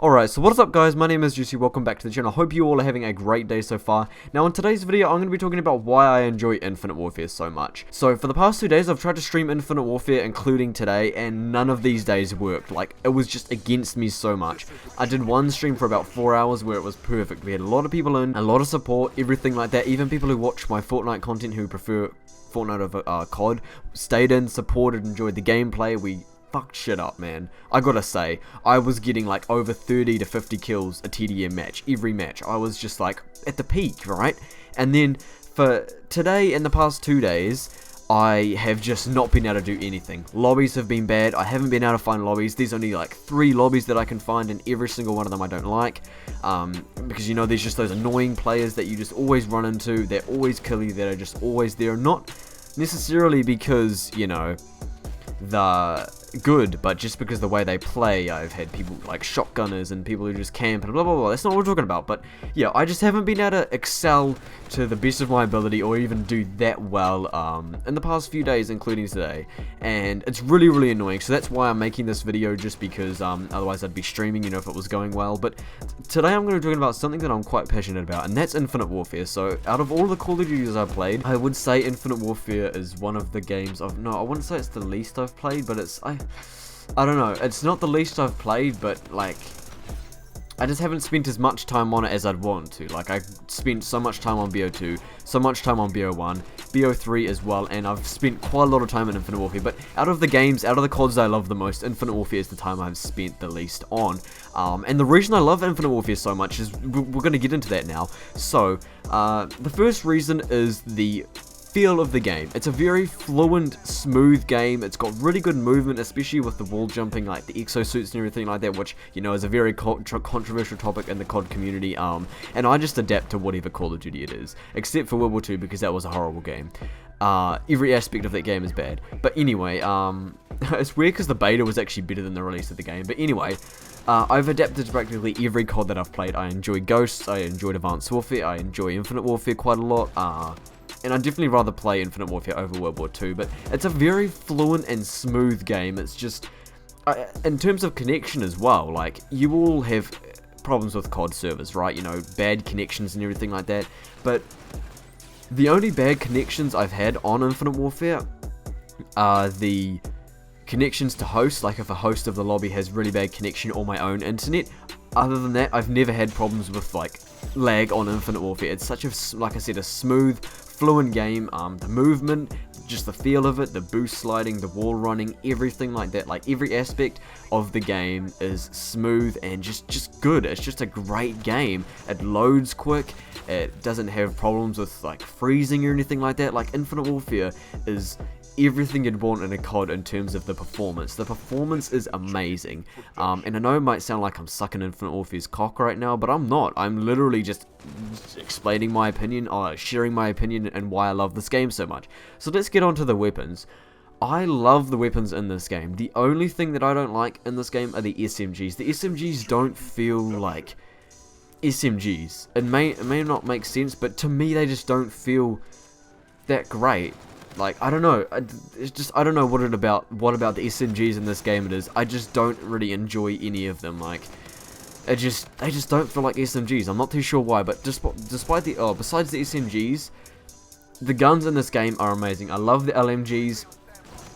Alright, so what is up guys, my name is Juicyy, welcome back to the channel. Hope you all are having a great day so far. Now in today's video, I'm going to be talking about why I enjoy Infinite Warfare so much. So for the past 2 days, I've tried to stream Infinite Warfare, including today, and none of these days worked. Like, it was just against me so much. I did one stream for about 4 hours where it was perfect. We had a lot of people in, a lot of support, everything like that. Even people who watch my Fortnite content who prefer Fortnite over COD, stayed in, supported, enjoyed the gameplay. We fucked shit up, man. I gotta say, I was getting like over 30 to 50 kills a TDM match, every match. I was just like at the peak, right? And then for today and the past 2 days, I have just not been able to do anything. Lobbies have been bad. I haven't been able to find lobbies. There's only like 3 lobbies that I can find, and every single one of them I don't like. Because, you know, there's just those annoying players that you just always run into. They're always kill you. That are just always there. Not necessarily because, you know, they're good, but just because the way they play. I've had people like shotgunners and people who just camp and blah blah blah. That's not what we're talking about. But yeah, I just haven't been able to excel to the best of my ability or even do that well in the past few days, including today, and it's really annoying. So that's why I'm making this video, just because otherwise I'd be streaming, you know, if it was going well. But today I'm going to be talking about something that I'm quite passionate about, and that's Infinite Warfare. So out of all the Call of Duties I've played, I would say Infinite Warfare is one of the games I've, no, I wouldn't say it's the least I've played, but it's, I don't know, it's not the least I've played, but like, I just haven't spent as much time on it as I'd want to. Like, I spent so much time on BO2, so much time on BO1, BO3 as well, and I've spent quite a lot of time in Infinite Warfare. But out of the games, out of the CODs I love the most, Infinite Warfare is the time I've spent the least on. And the reason I love Infinite Warfare so much is, we're going to get into that now. So, the first reason is the feel of the game. It's a very fluent, smooth game. It's got really good movement, especially with the wall jumping, like the exosuits and everything like that, which, you know, is a very controversial topic in the COD community. And I just adapt to whatever Call of Duty it is, except for World War 2, because that was a horrible game. Every aspect of that game is bad. But anyway, it's weird because the beta was actually better than the release of the game. But anyway, I've adapted to practically every COD that I've played. I enjoy Ghosts, I enjoyed Advanced Warfare, I enjoy Infinite Warfare quite a lot. And I'd definitely rather play Infinite Warfare over World War 2, but it's a very fluent and smooth game. It's just, in terms of connection as well, like, you all have problems with COD servers, right? You know, bad connections and everything like that, but the only bad connections I've had on Infinite Warfare are the connections to hosts, like if a host of the lobby has really bad connection or my own internet. Other than that, I've never had problems with, like, lag on Infinite Warfare. It's such a, like I said, a smooth, fluent game. The movement, just the feel of it, the boost sliding, the wall running, everything like that, like every aspect of the game is smooth and just good. It's just a great game. It loads quick. It doesn't have problems with like freezing or anything like that. Like, Infinite Warfare is everything you'd want in a COD in terms of the performance. The performance is amazing. And I know it might sound like I'm sucking Infinite Warfare's cock right now, but I'm not. I'm literally just explaining my opinion, or sharing my opinion and why I love this game so much. So let's get on to the weapons. I love the weapons in this game. The only thing that I don't like in this game are the SMGs. The SMGs don't feel like SMGs. It may not make sense, but to me they just don't feel that great. Like, I don't know, it's just, I don't know what about the SMGs in this game it is. I just don't really enjoy any of them. Like, they just don't feel like SMGs. I'm not too sure why, but besides the SMGs, the guns in this game are amazing. I love the LMGs.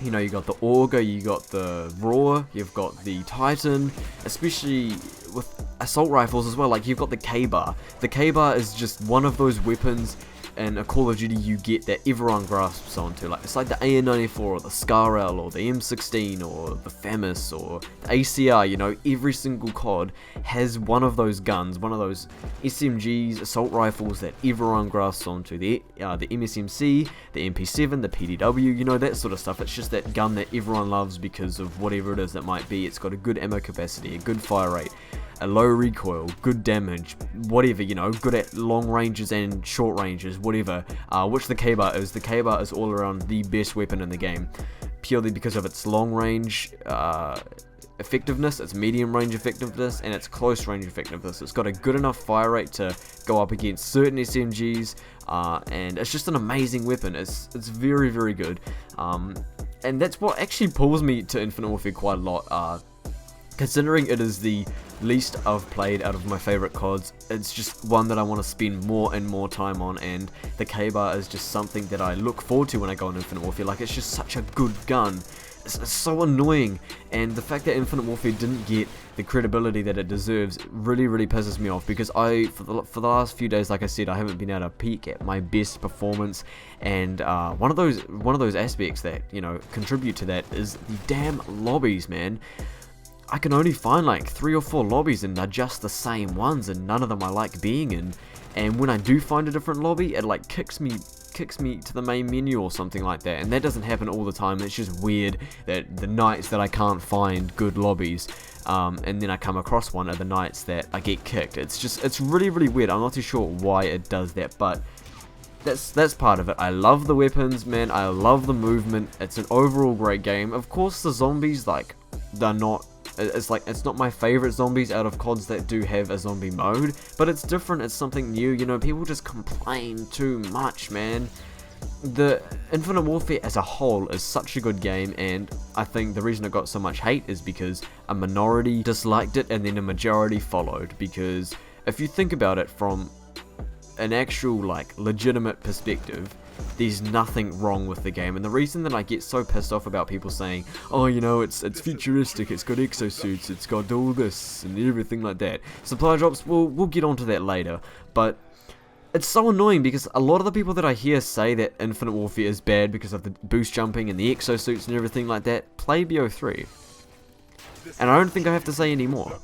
You know, you got the Auger, you got the Roar, you've got the Titan, especially with assault rifles as well. Like, you've got the K-Bar. The K-Bar is just one of those weapons in a Call of Duty you get that everyone grasps onto. Like, it's like the AN-94 or the SCAR-L or the M16 or the FAMAS or the ACR. You know, every single COD has one of those guns, one of those SMGs, assault rifles that everyone grasps onto. The MSMC, the MP7, the PDW, you know, that sort of stuff. It's just that gun that everyone loves because of whatever it is that might be. It's got a good ammo capacity, a good fire rate, a low recoil, good damage, whatever, you know, good at long ranges and short ranges, whatever, which the K-Bar is. The K-Bar is all around the best weapon in the game, purely because of its long range effectiveness, its medium range effectiveness, and its close range effectiveness. It's got a good enough fire rate to go up against certain SMGs, and it's just an amazing weapon. It's very good, and that's what actually pulls me to Infinite Warfare quite a lot. Considering it is the least I've played out of my favorite CODs, it's just one that I want to spend more and more time on, and the K-Bar is just something that I look forward to when I go on Infinite Warfare. Like, it's just such a good gun. It's so annoying, and the fact that Infinite Warfare didn't get the credibility that it deserves really pisses me off, because for the last few days, like I said, I haven't been able to peak at my best performance, and one of those aspects that, you know, contribute to that is the damn lobbies, man. I can only find like 3 or 4 lobbies, and they're just the same ones, and none of them I like being in. And when I do find a different lobby, it like kicks me to the main menu or something like that, and that doesn't happen all the time. It's just weird that the nights that I can't find good lobbies, and then I come across one are the nights that I get kicked. It's really weird. I'm not too sure why it does that, but that's part of it. I love the weapons, man. I love the movement. It's an overall great game. Of course, the zombies, like, they're not. It's not my favorite zombies out of CODs that do have a zombie mode, but it's different, it's something new, you know. People just complain too much, man. The Infinite Warfare as a whole is such a good game, and I think the reason it got so much hate is because a minority disliked it and then a majority followed. Because if you think about it from an actual, like, legitimate perspective, there's nothing wrong with the game. And the reason that I get so pissed off about people saying, oh, you know, it's futuristic, it's got exosuits, it's got all this and everything like that, supply drops, we'll get onto that later, but it's so annoying because a lot of the people that I hear say that Infinite Warfare is bad because of the boost jumping and the exosuits and everything like that play BO3. And I don't think I have to say any more.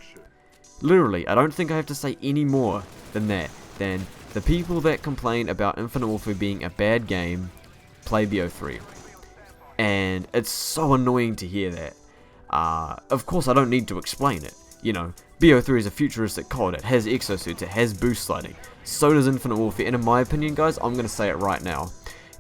Literally, I don't think I have to say any more than that. Than the people that complain about Infinite Warfare being a bad game play BO3. And it's so annoying to hear that. Of course, I don't need to explain it. You know, BO3 is a futuristic COD. It has exosuits, it has boost sliding. So does Infinite Warfare. And in my opinion, guys, I'm going to say it right now.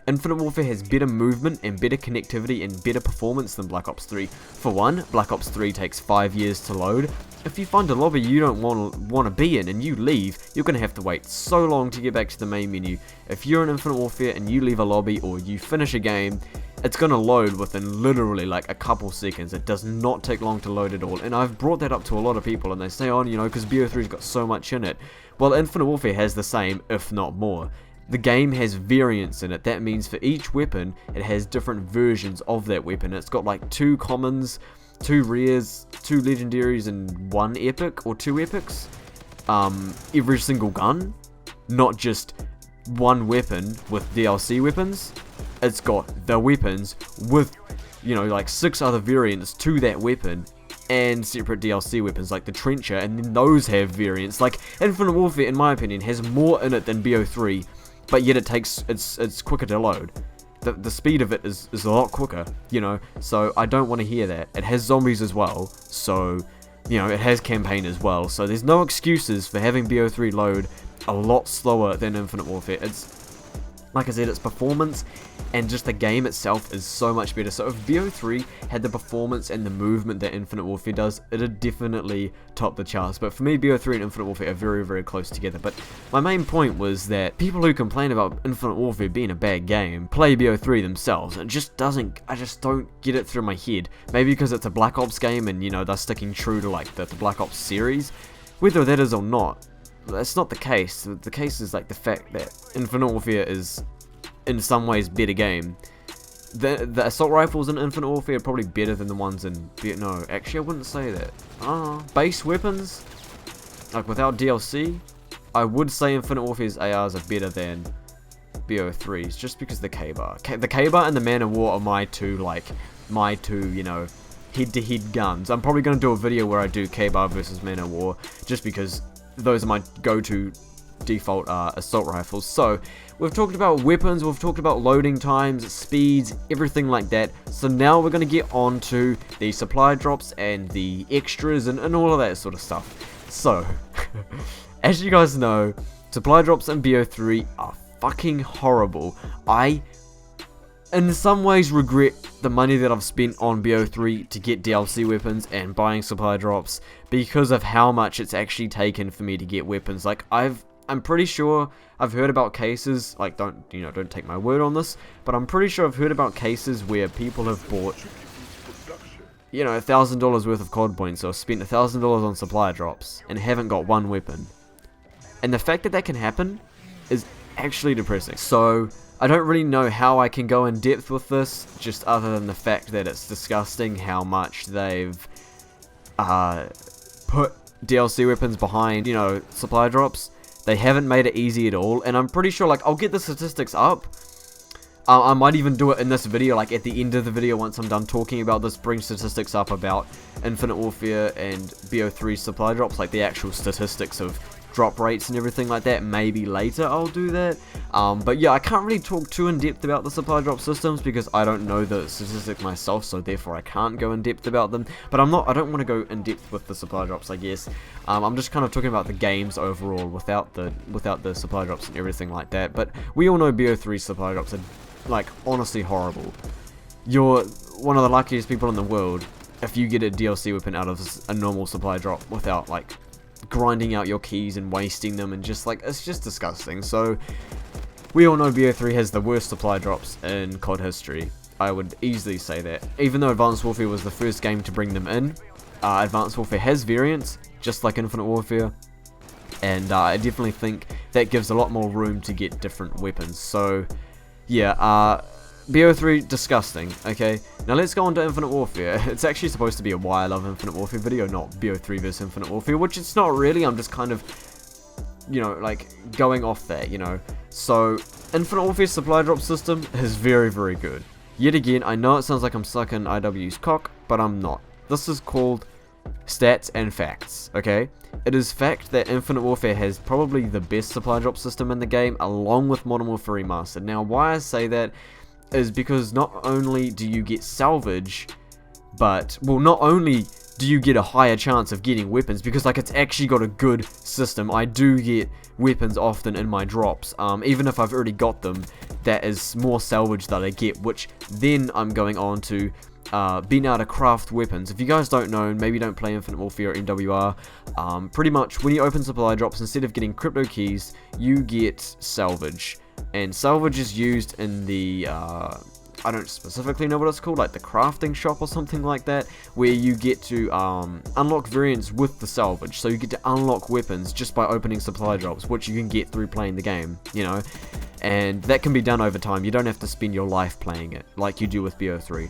Infinite Warfare has better movement and better connectivity and better performance than Black Ops 3. For one, Black Ops 3 takes 5 years to load. If you find a lobby you don't want to be in and you leave, you're going to have to wait so long to get back to the main menu. If you're in Infinite Warfare and you leave a lobby or you finish a game, it's going to load within literally like a couple seconds. It does not take long to load at all. And I've brought that up to a lot of people and they say, oh, you know, because BO3's got so much in it. Well, Infinite Warfare has the same, if not more. The game has variants in it. That means for each weapon, it has different versions of that weapon. It's got like 2 commons, 2 rares, 2 legendaries, and 1 epic or 2 epics. Every single gun, not just one weapon with DLC weapons. It's got the weapons with, you know, like 6 other variants to that weapon, and separate DLC weapons like the Trencher, and then those have variants. Like, Infinite Warfare, in my opinion, has more in it than BO3, but yet it's quicker to load. The speed of it is a lot quicker, you know, so I don't want to hear that. It has zombies as well, so, you know, it has campaign as well, so there's no excuses for having BO3 load a lot slower than Infinite Warfare. It's, like I said, its performance and just the game itself is so much better. So if BO3 had the performance and the movement that Infinite Warfare does, it'd definitely top the charts. But for me, BO3 and Infinite Warfare are very close together. But my main point was that people who complain about Infinite Warfare being a bad game play BO3 themselves. It just doesn't, I just don't get it through my head. Maybe because it's a Black Ops game and, you know, they're sticking true to like the Black Ops series. Whether that is or not, that's not the case. The case is like the fact that Infinite Warfare is in some ways better game. The assault rifles in Infinite Warfare are probably better than the ones in no, actually I wouldn't say that. Base weapons, like without DLC, I would say Infinite Warfare's ARs are better than BO3's, just because the K-Bar and the Man of War are my two, you know, head-to-head guns. I'm probably going to do a video where I do K-Bar versus Man of War, just because those are my go-to default assault rifles. So we've talked about weapons, we've talked about loading times, speeds, everything like that. So now we're going to get on to the supply drops and the extras and all of that sort of stuff. So as you guys know, supply drops in BO3 are fucking horrible. I in some ways regret the money that I've spent on BO3 to get DLC weapons and buying supply drops, because of how much it's actually taken for me to get weapons. Like, I'm pretty sure I've heard about cases, like, don't take my word on this, but I'm pretty sure I've heard about cases where people have bought you know, $1,000 worth of COD points, or spent $1,000 on supply drops, and haven't got one weapon. And the fact that that can happen is actually depressing. So, I don't really know how I can go in depth with this, just other than the fact that it's disgusting how much they've put DLC weapons behind, you know, supply drops. They haven't made it easy at all, and I'm pretty sure, like, I'll get the statistics up. I might even do it in this video, like at the end of the video once I'm done talking about this, bring statistics up about Infinite Warfare and BO3 supply drops, like the actual statistics of drop rates and everything like that. Maybe later I'll do that. But yeah, I can't really talk too in depth about the supply drop systems because I don't know the statistics myself, so therefore I can't go in depth about them. But I don't want to go in depth with the supply drops, I guess. I'm just kind of talking about the games overall without the supply drops and everything like that. But we all know BO3 supply drops are, like, honestly horrible. You're one of the luckiest people in the world if you get a DLC weapon out of a normal supply drop without, like, grinding out your keys and wasting them, and just, like, it's just disgusting. So we all know BO3 has the worst supply drops in COD history. I would easily say that. Even though Advanced Warfare was the first game to bring them in, Advanced Warfare has variants, just like Infinite Warfare, and I definitely think that gives a lot more room to get different weapons. So yeah, BO3, disgusting. Okay, now let's go on to Infinite Warfare. It's actually supposed to be a why I love Infinite Warfare video, not BO3 vs Infinite Warfare, which it's not really. I'm just kind of, you know, like, going off that, you know. So, Infinite Warfare supply drop system is very, very good. Yet again, I know it sounds like I'm sucking IW's cock, but I'm not. This is called stats and facts, okay? It is fact that Infinite Warfare has probably the best supply drop system in the game, along with Modern Warfare Remastered. Now, why I say that is because not only do you get salvage, but, well, not only do you get a higher chance of getting weapons, because, like, it's actually got a good system. I do get weapons often in my drops, even if I've already got them. That is more salvage that I get, which then I'm going on to being able to craft weapons. If you guys don't know, maybe don't play Infinite Warfare or MWR, pretty much when you open supply drops, instead of getting crypto keys, you get salvage. And salvage is used in the, I don't specifically know what it's called, like the crafting shop or something like that, where you get to unlock variants with the salvage. So you get to unlock weapons just by opening supply drops, which you can get through playing the game, you know. And that can be done over time. You don't have to spend your life playing it like you do with BO3.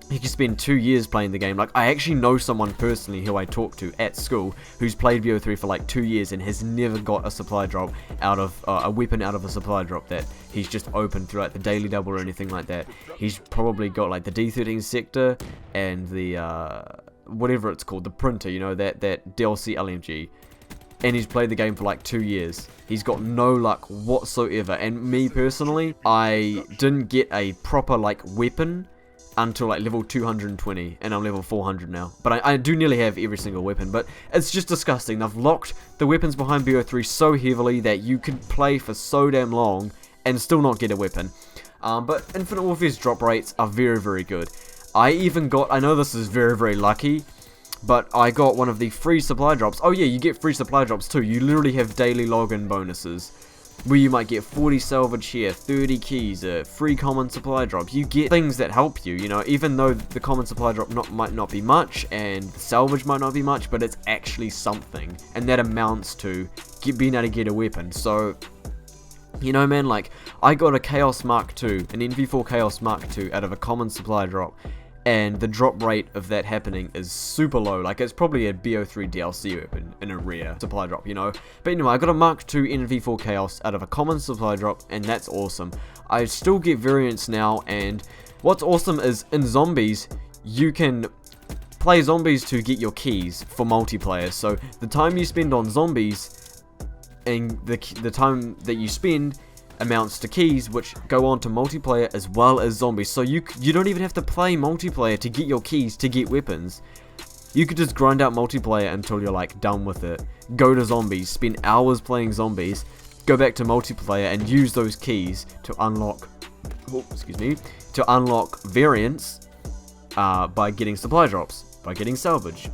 You can spend 2 years playing the game. Like, I actually know someone personally who I talked to at school who's played BO3 for like 2 years and has never got a supply drop out of a weapon out of a supply drop that he's just opened throughout the daily double or anything like that. He's probably got like the D13 sector and the whatever it's called, the printer, you know, that DLC LMG. And he's played the game for like 2 years. He's got no luck whatsoever. And me personally, I didn't get a proper like weapon until like level 220, and I'm level 400 now. But I do nearly have every single weapon, but it's just disgusting. They've locked the weapons behind BO3 so heavily that you could play for so damn long and still not get a weapon. But Infinite Warfare's drop rates are very, very good. I even got, I know this is very, very lucky, but I got one of the free supply drops. Oh yeah, you get free supply drops too. You literally have daily login bonuses, where you might get 40 salvage here, 30 keys, a free common supply drop. You get things that help you, you know, even though the common supply drop might not be much, and the salvage might not be much, but it's actually something, and that amounts to being able to get a weapon. So, you know, man, like, I got a Chaos Mark II, an NV4 Chaos Mark II out of a common supply drop, and the drop rate of that happening is super low. Like, it's probably a BO3 DLC weapon in a rare supply drop, you know. But anyway, I got a Mark II NV4 Chaos out of a common supply drop, and that's awesome. I still get variants now, and what's awesome is in zombies, you can play zombies to get your keys for multiplayer. So the time you spend on zombies and the time that you spend amounts to keys, which go on to multiplayer as well as zombies. So you don't even have to play multiplayer to get your keys to get weapons. You could just grind out multiplayer until you're like done with it, go to zombies, spend hours playing zombies, go back to multiplayer and use those keys to unlock, to unlock variants by getting supply drops, by getting salvage.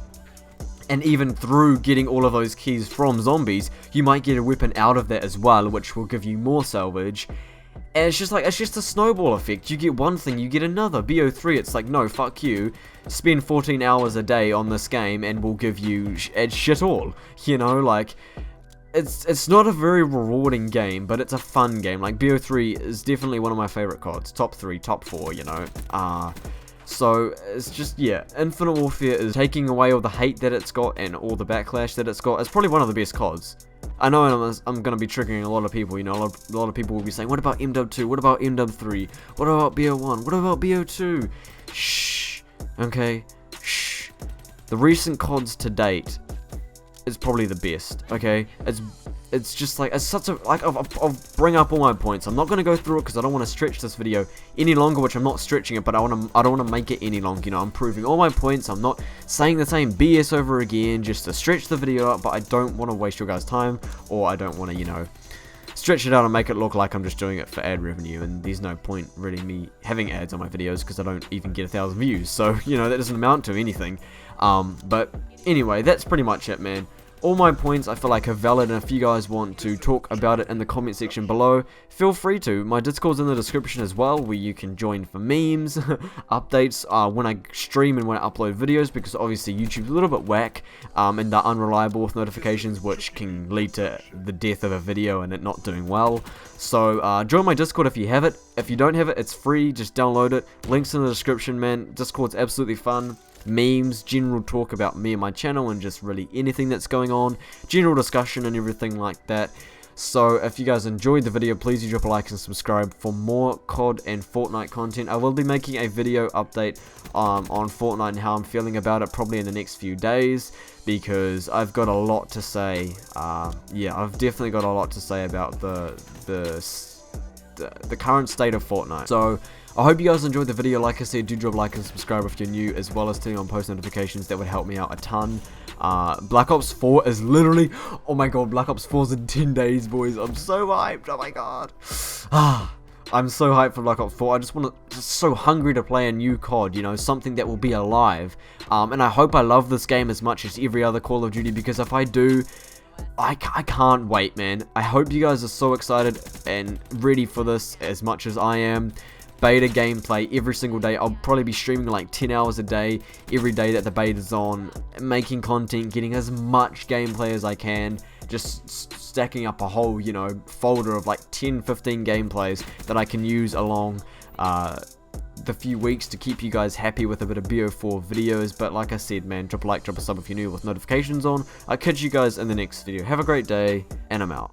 And even through getting all of those keys from zombies, you might get a weapon out of that as well, which will give you more salvage. And it's just a snowball effect. You get one thing, you get another. BO3, it's like, no, fuck you. Spend 14 hours a day on this game and we'll give you shit all. You know, like, it's not a very rewarding game, but it's a fun game. Like, BO3 is definitely one of my favorite CODs. Top 3, top 4, you know. So, it's just, yeah, Infinite Warfare is taking away all the hate that it's got and all the backlash that it's got. It's probably one of the best CODs. I know I'm going to be triggering a lot of people, you know, a lot of people will be saying, what about MW2, what about MW3, what about BO1, what about BO2? Shh, okay, shh. The recent CODs to date is probably the best, okay? It's just like, it's such a, like, I'll bring up all my points. I'm not going to go through it because I don't want to stretch this video any longer, which I'm not stretching it, but I don't want to make it any longer, you know. I'm proving all my points. I'm not saying the same BS over again just to stretch the video up, but I don't want to waste your guys' time, or I don't want to, you know, stretch it out and make it look like I'm just doing it for ad revenue, and there's no point really me having ads on my videos because I don't even get 1,000 views, so, you know, that doesn't amount to anything. But anyway, that's pretty much it, man. All my points I feel like are valid, and if you guys want to talk about it in the comment section below, feel free to. My Discord's in the description as well, where you can join for memes, updates, when I stream and when I upload videos, because obviously YouTube's a little bit whack, and they're unreliable with notifications, which can lead to the death of a video and it not doing well. So, join my Discord if you have it. If you don't have it, it's free, just download it. Links in the description, man. Discord's absolutely fun. Memes, general talk about me and my channel, and just really anything that's going on, general discussion and everything like that. So if you guys enjoyed the video, please do drop a like and subscribe for more COD and Fortnite content. I will be making a video update on Fortnite and how I'm feeling about it probably in the next few days, because I've got a lot to say. Yeah, I've definitely got a lot to say about the current state of Fortnite. So I hope you guys enjoyed the video. Like I said, do drop a like and subscribe if you're new, as well as turning on post notifications. That would help me out a ton. Black Ops 4 is literally, oh my god, Black Ops 4 is in 10 days, boys. I'm so hyped, oh my god. I'm so hyped for Black Ops 4. I just just so hungry to play a new COD, you know, something that will be alive. And I hope I love this game as much as every other Call of Duty, because if I do, I can't wait, man. I hope you guys are so excited and ready for this as much as I am. Beta gameplay every single day. I'll probably be streaming like 10 hours a day every day that the beta's on, making content, getting as much gameplay as I can, just stacking up a whole, you know, folder of like 10-15 gameplays that I can use along the few weeks to keep you guys happy with a bit of BO4 videos. But like I said, man, drop a like, drop a sub if you're new with notifications on. I'll catch you guys in the next video. Have a great day, and I'm out.